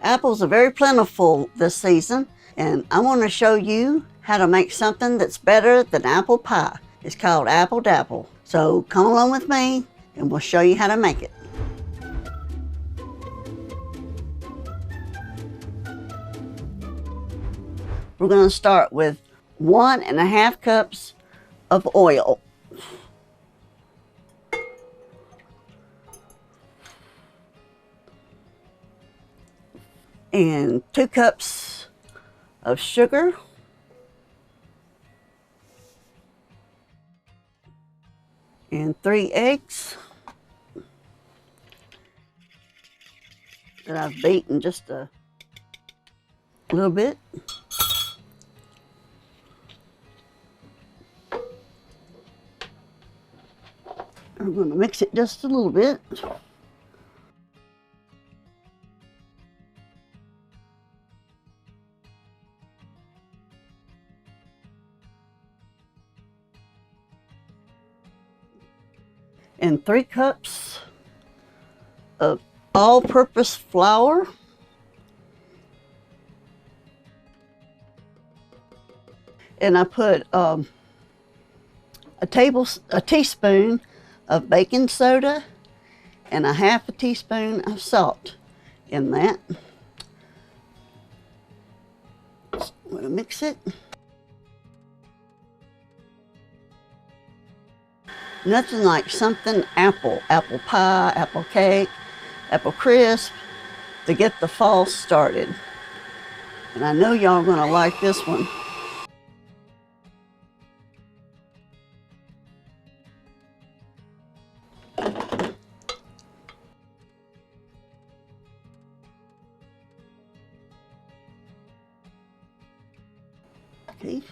Apples are very plentiful this season, and I want to show you how to make something that's better than apple pie. It's called Apple Dapple. So come along with me and we'll show you how to make it. We're going to start with 1.5 cups of oil. And 2 cups of sugar. And 3 eggs that I've beaten just a little bit. I'm going to mix it just a little bit. And 3 cups of all-purpose flour. And I put a teaspoon of baking soda and 1/2 teaspoon of salt in that. So I'm going to mix it. Nothing like something apple pie, apple cake, apple crisp to get the fall started. And I know y'all are going to like this one. Okay,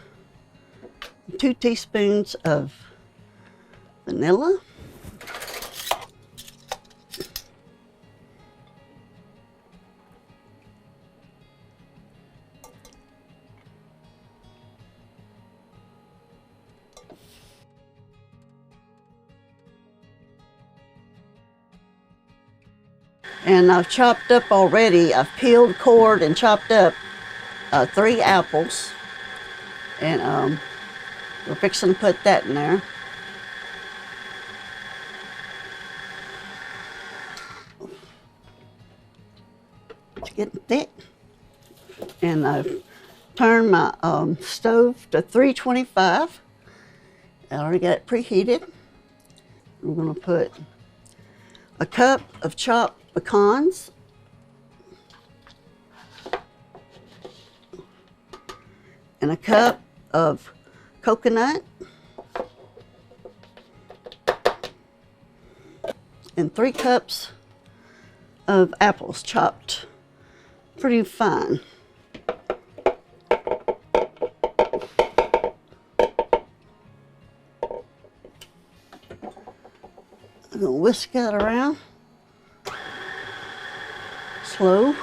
2 teaspoons of vanilla. And I've chopped up already, I've peeled, cored, and chopped up 3 apples. And we're fixing to put that in there. It's getting thick. And I've turned my stove to 325. I already got it preheated. I'm going to put a cup of chopped pecans. And a cup of coconut. And 3 cups of apples chopped pretty fine. I'm gonna whisk that around slow.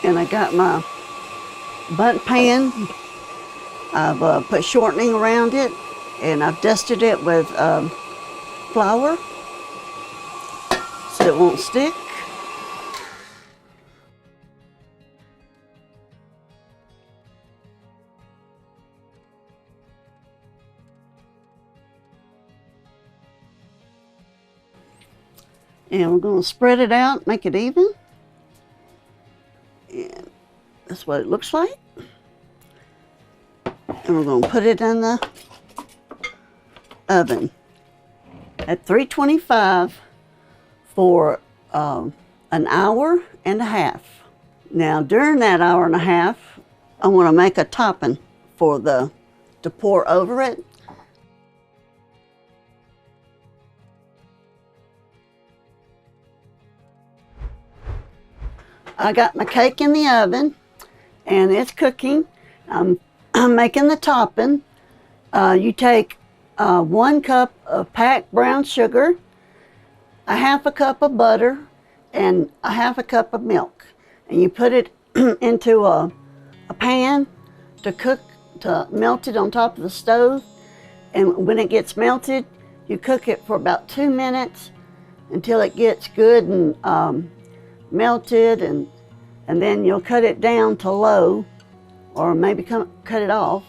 And I got my bundt pan. I've put shortening around it, and I've dusted it with flour so it won't stick. And we're going to spread it out, make it even. And that's what it looks like. And we're going to put it in the oven at 325 for an hour and a half. Now during that hour and a half, I want to make a topping for to pour over it. I got my cake in the oven and it's cooking. I'm making the topping. You take 1 cup of packed brown sugar, a half a cup of butter and a half a cup of milk. And you put it into a pan to melt it on top of the stove. And when it gets melted, you cook it for about 2 minutes until it gets good and melted, and then you'll cut it down to low, or maybe cut it off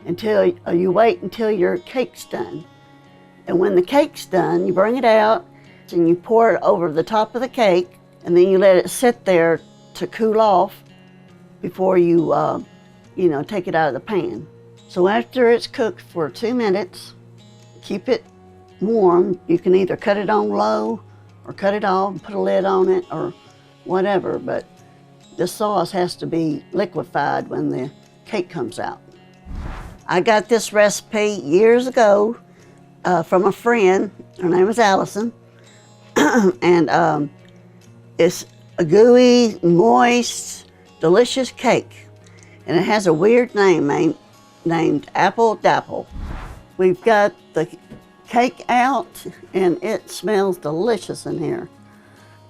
until you wait until your cake's done. And when the cake's done, you bring it out and you pour it over the top of the cake, and then you let it sit there to cool off before you take it out of the pan. So after it's cooked for 2 minutes, keep it warm. You can either cut it on low or cut it off, put a lid on it or whatever, but the sauce has to be liquefied when the cake comes out. I got this recipe years ago from a friend. Her name is Allison. And it's a gooey, moist, delicious cake. And it has a weird name named Apple Dapple. We've got the cake out and it smells delicious in here.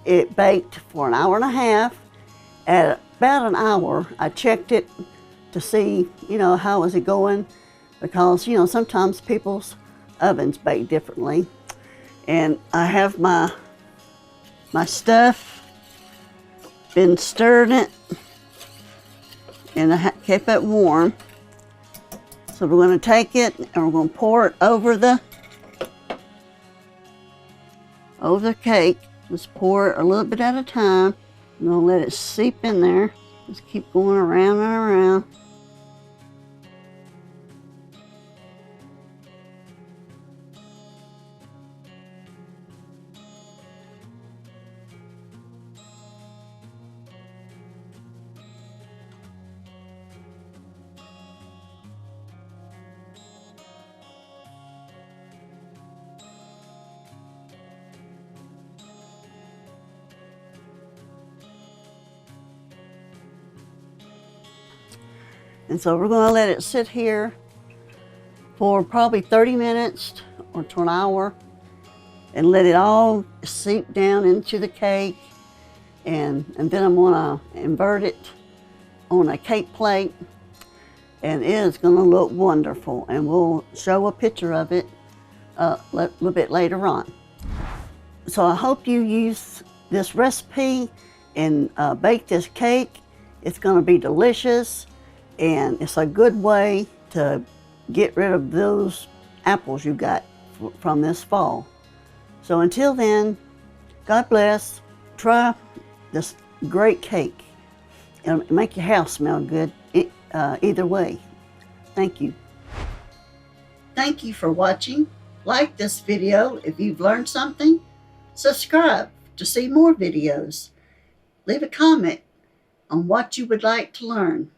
It baked for an hour and a half. At about an hour, I checked it to see, how was it going, because, sometimes people's ovens bake differently. And I have my stuff, been stirring it, and I kept it warm. So we're going to take it and we're going to pour it over the cake. Just pour it a little bit at a time. I'm going to let it seep in there. Just keep going around and around. And so we're going to let it sit here for probably 30 minutes or to an hour and let it all seep down into the cake. And then I'm going to invert it on a cake plate, and it is going to look wonderful. And we'll show a picture of it a little bit later on. So I hope you use this recipe and bake this cake. It's going to be delicious. And it's a good way to get rid of those apples you got from this fall. So until then, God bless. Try this great cake. It'll make your house smell good either way. Thank you. Thank you for watching. Like this video if you've learned something. Subscribe to see more videos. Leave a comment on what you would like to learn.